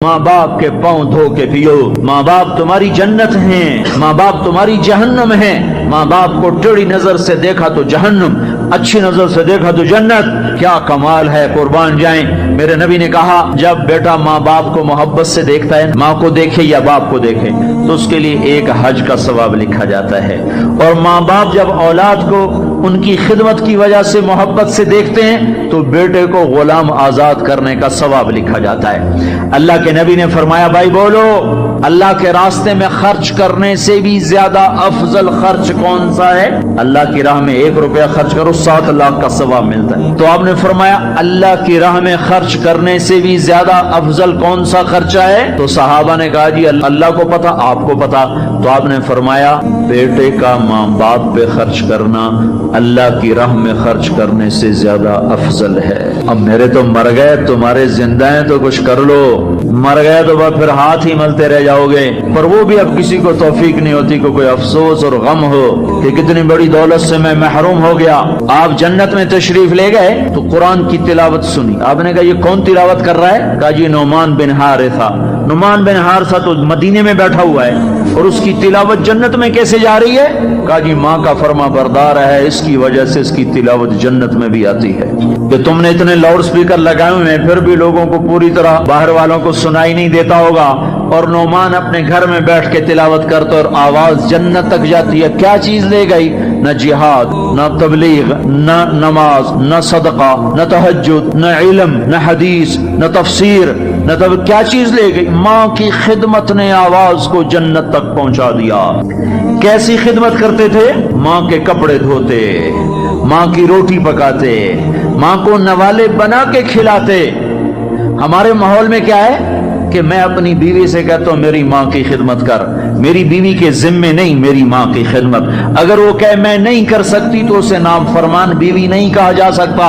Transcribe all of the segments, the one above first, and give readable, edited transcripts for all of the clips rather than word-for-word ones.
माँ बाप के पांव धो के पियो। माँ बाप तुम्हारी जन्नत हैं, माँ बाप तुम्हारी जहन्नम है। माँ बाप को टेढ़ी नजर से देखा तो जहन्नम, अच्छी नजर से देखा तो जन्नत। क्या कमाल है, कुर्बान जाएं। मेरे नबी ने कहा जब बेटा माँ बाप को मोहब्बत से देखता है, माँ को देखे या बाप को देखे, तो उसके लिए एक हज का सवाब लिखा जाता है। और माँ बाप जब औलाद को उनकी खिदमत की वजह से मोहब्बत से देखते हैं तो बेटे को गुलाम आजाद करने का सवाब लिखा जाता है। अल्लाह के नबी ने फरमाया, भाई बोलो, अल्लाह के रास्ते में खर्च करने से भी ज्यादा अफजल खर्च कौन सा है? अल्लाह की राह में 1 रुपया खर्च करो 7 लाख का सवाब मिलता है। तो आपने फरमाया अल्लाह की राह में खर्च करने से भी ज्यादा अफजल कौन सा खर्चा है? तो सहाबा ने कहा जी अल्लाह को पता, आपको पता। तो आपने फरमाया बेटे का माँ बाप पे खर्च करना अल्लाह की राह में खर्च करने से ज्यादा अफजल है। अब मेरे तो मर गए, तुम्हारे जिंदा हैं तो कुछ कर लो, मर गए तो बस फिर हाथ ही मलते रह जाओगे। पर वो भी अब किसी को तौफीक नहीं होती को कोई अफसोस और गम हो कि कितनी बड़ी दौलत से मैं महरूम हो गया। आप जन्नत में तशरीफ ले गए तो कुरान की तिलावत सुनी। आपने कहा ये कौन तिलावत कर रहा है? कहा जी नुमान बिन हारिसा। नुमान बिन हारिसा तो मदीने में बैठा हुआ है और उसकी तिलावत जन्नत में कैसे जा रही है? कहा जी माँ का फर्मा बरदार है, इसकी वजह से इसकी तिलावत जन्नत में भी आती है। कि तुमने इतने लाउड स्पीकर लगाए हुए हैं फिर भी लोगों को पूरी तरह बाहर वालों को सुनाई नहीं देता होगा, और नौमान अपने घर में बैठ के तिलावत करते और आवाज जन्नत तक जाती है। क्या चीज ले गई? न जिहाद, न तबलीग, न नमाज, न सदका, न तहज्जुद, न इल्म, न हदीस, न तफसीर, न तब क्या चीज ले गई? माँ की खिदमत ने आवाज को जन्नत तक पहुंचा दिया। कैसी खिदमत करते थे? माँ के कपड़े धोते, माँ की रोटी पकाते, माँ को नवाले बना के खिलाते। हमारे माहौल में क्या है कि मैं अपनी बीवी से कहता हूं मेरी माँ की खिदमत कर, मेरी बीवी के जिम्मे नहीं मेरी माँ की खिदमत। अगर वो कहे मैं नहीं कर सकती तो उसे नाफरमान बीवी नहीं कहा जा सकता।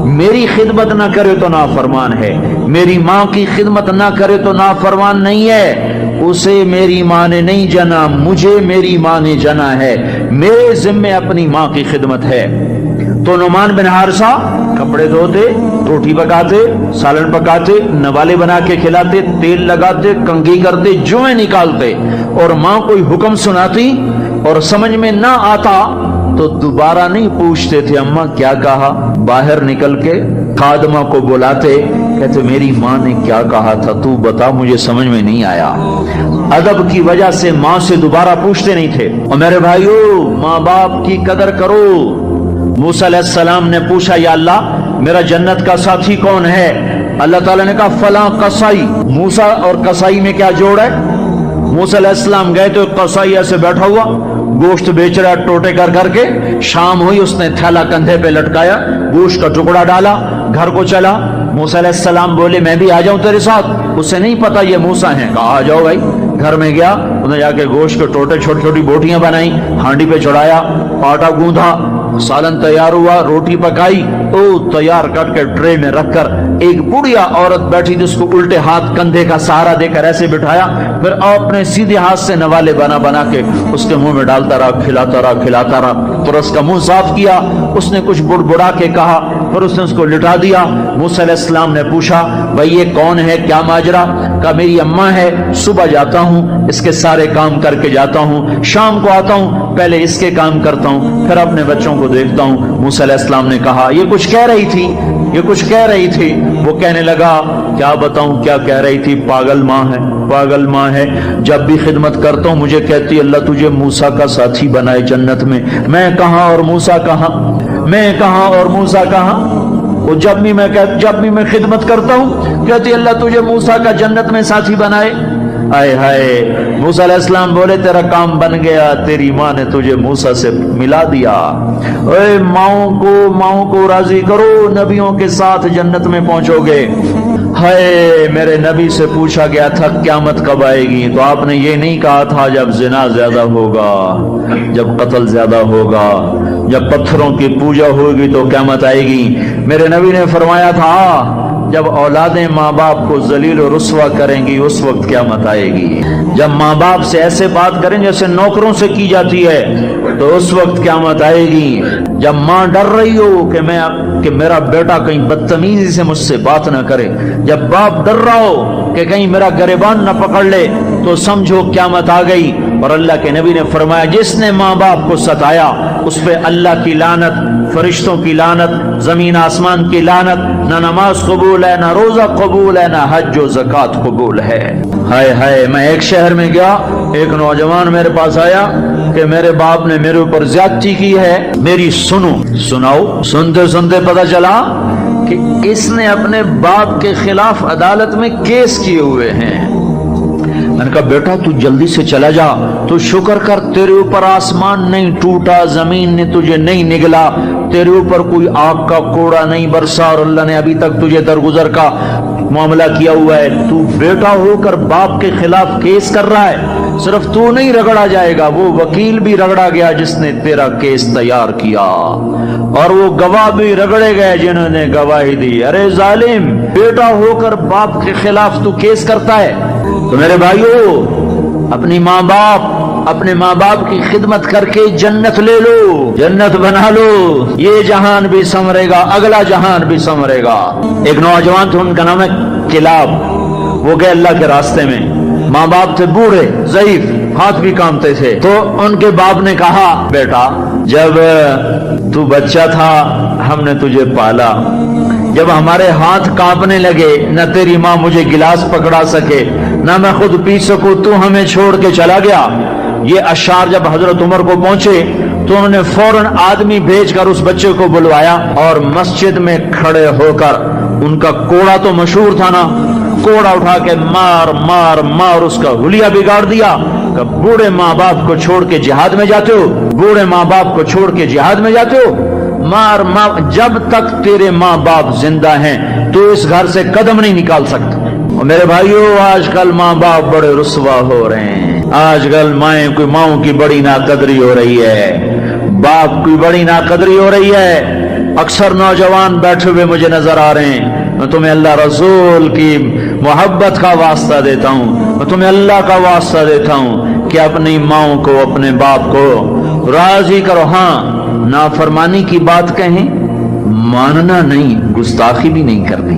मेरी खिदमत ना करे तो नाफरमान है, मेरी माँ की खिदमत ना करे तो नाफरमान नहीं है। उसे मेरी माँ ने नहीं जना, मुझे मेरी माँ ने जना है। मेरे जिम्मे अपनी माँ की खिदमत है। तो नुमान बिन हारिसा कपड़े धोते, रोटी पकाते, सालन पकाते, नवाले बना के खिलाते, तेल लगाते, कंघी करते, जुएं निकालते, और माँ कोई हुक्म सुनाती और समझ में ना आता तो दोबारा नहीं पूछते थे अम्मा क्या कहा। बाहर निकल के खादमा को बुलाते, कहते मेरी माँ ने क्या कहा था तू बता, मुझे समझ में नहीं आया। अदब की वजह से माँ से दोबारा पूछते नहीं थे। और मेरे भाइयों, माँ बाप की कदर करो। मूसा अलैहिस्सलाम ने पूछा या अल्लाह मेरा जन्नत का साथी कौन है? अल्लाह ताला ने कहा फला कसाई। मूसा और कसाई में क्या जोड़ है? मूसा अलैहिस्सलाम गए तो कसाई ऐसे बैठा हुआ गोश्त बेच रहा टोटे कर करके। शाम हुई, उसने थैला कंधे पे लटकाया, गोश्त का टुकड़ा डाला, घर को चला। मूसा अलैहिस्सलाम बोले मैं भी आ जाऊं तेरे साथ? उसे नहीं पता ये मूसा है। कहा आ जाओ भाई। घर में गया, उन्हें जाके गोश्त के टोटे छोटी छोटी बोटियां बनाई, हांडी पे चढ़ाया, आटा गूंधा, सालन तैयार हुआ, रोटी पकाई, तो तैयार करके ट्रे में रखकर एक बुढ़िया औरत बैठी थी, उसको उल्टे हाथ कंधे का सहारा देकर ऐसे बिठाया। फिर अपने सीधे हाथ से नवाले बना बना के उसके मुंह में डालता रहा, खिलाता रहा, खिलाता रहा। तो उसका मुंह साफ किया, उसने कुछ बुड़बुड़ा के कहा, फिर उसने उसको लिटा दिया। मूसा अलैहिस्सलाम ने पूछा भाई ये कौन है, क्या माजरा? कहा मेरी अम्मा है, सुबह जाता हूँ इसके सारे काम करके जाता हूँ, शाम को आता हूँ पहले इसके काम करता हूँ, फिर अपने बच्चों को देखता हूँ। मूसा अलैहिस्सलाम ने कहा ये कुछ कह रही थी, ये कुछ कह रही थी। वो कहने लगा क्या बताऊं क्या कह रही थी? पागल माँ है, पागल माँ है। जब भी खिदमत करता हूँ मुझे कहती अल्लाह तुझे मूसा का साथी बनाए जन्नत में। मैं कहाँ और मूसा कहाँ, मैं कहाँ और मूसा कहाँ। वो जब भी मैं खिदमत करता हूँ कहती अल्लाह तुझे मूसा का जन्नत में साथी बनाए। आए हाय। मूसा अलैहिस्सलाम बोले तेरा काम बन गया, तेरी माँ ने तुझे मूसा से मिला दिया। ओए माओ को राजी करो, नबियों के साथ जन्नत में पहुंचोगे। हाय, मेरे नबी से पूछा गया था क़यामत कब आएगी, तो आपने ये नहीं कहा था जब जिना ज्यादा होगा, जब कत्ल ज्यादा होगा, जब पत्थरों की पूजा होगी तो क़यामत आएगी। मेरे नबी ने फरमाया था جب اولادیں ماں باپ کو ذلیل و رسوا کریں گی اس وقت قیامت آئے گی. جب ماں باپ سے ایسے بات کریں جیسے نوکروں سے کی جاتی ہے تو اس وقت قیامت آئے گی. جب ماں ڈر رہی ہو کہ میرا بیٹا کہیں بدتمیزی سے مجھ سے بات نہ کرے، جب باپ ڈر رہا ہو کہ کہیں میرا گریبان نہ پکڑ لے، تو سمجھو قیامت آ گئی. اور اللہ کے نبی نے فرمایا جس نے ماں باپ کو ستایا اس پہ اللہ کی لعنت، فرشتوں کی لعنت، زمین آسمان کی لعنت، نہ نماز قبول ہے، نہ روزہ قبول ہے، نہ حج و زکوٰۃ قبول ہے. ہائے ہائے. میں ایک شہر میں گیا، ایک نوجوان میرے پاس آیا کہ میرے باپ نے میرے اوپر زیادتی کی ہے. میری سناؤ. سنتے سنتے پتہ چلا کہ اس نے اپنے باپ کے خلاف عدالت میں کیس کیے ہوئے ہیں. میں نے کہا بیٹا تو جلدی سے چلا جا، تو شکر کر تیرے اوپر آسمان نہیں ٹوٹا، زمین نے تجھے نہیں نگلا، تیرے اوپر کوئی آگ کا کوڑا نہیں برسا، اور اللہ نے ابھی تک تجھے درگزر کا معاملہ کیا ہوا ہے. تو بیٹا ہو کر باپ کے خلاف کیس کر رہا ہے. صرف تو نہیں رگڑا جائے گا، وہ وکیل بھی رگڑا گیا جس نے تیرا کیس تیار کیا، اور وہ گواہ بھی رگڑے گئے جنہوں نے گواہی دی. ارے ظالم، بیٹا ہو کر باپ کے خلاف تو کیس کرتا ہے. تو میرے بھائیو، اپنے ماں باپ کی خدمت کر کے جنت لے لو، جنت بنا لو. یہ جہان بھی سنورے گا، اگلا جہان بھی سنورے گا. ایک نوجوان تھے، ان کا نام ہے کلاب. وہ گئے اللہ کے راستے میں. ماں باپ تھے بوڑھے، ضعیف، ہاتھ بھی کامتے تھے. تو ان کے باپ نے کہا بیٹا جب تو بچہ تھا ہم نے تجھے پالا، جب ہمارے ہاتھ کانپنے لگے، نہ تیری ماں مجھے گلاس پکڑا سکے نہ میں خود پی سکوں، تو ہمیں چھوڑ کے چلا گیا. یہ اشعار جب حضرت عمر کو پہنچے تو انہوں نے فوراً آدمی بھیج کر اس بچے کو بلوایا، اور مسجد میں کھڑے ہو کر ان کا کوڑا تو مشہور تھا نا، کوڑا اٹھا کے مار مار مار اس کا حلیہ بگاڑ دیا. کہ بوڑھے ماں باپ کو چھوڑ کے جہاد میں جاتے ہو، بوڑھے ماں باپ کو چھوڑ کے جہاد میں جاتے ہو، مار مار، جب تک تیرے ماں باپ زندہ ہیں تو اس گھر سے قدم نہیں نکال سکتا. اور میرے بھائیو، آج کل ماں باپ بڑے رسوا ہو رہے ہیں. آج کل ماؤں کی بڑی ناقدری ہو رہی ہے، باپ کی بڑی ناقدری ہو رہی ہے. اکثر نوجوان بیٹھے ہوئے مجھے نظر آ رہے ہیں. میں تمہیں اللہ رسول کی محبت کا واسطہ دیتا ہوں، میں تمہیں اللہ کا واسطہ دیتا ہوں کہ اپنی ماؤں کو، اپنے باپ کو راضی کرو. ہاں، نافرمانی کی بات کہیں، ماننا نہیں، گستاخی بھی نہیں کرنی.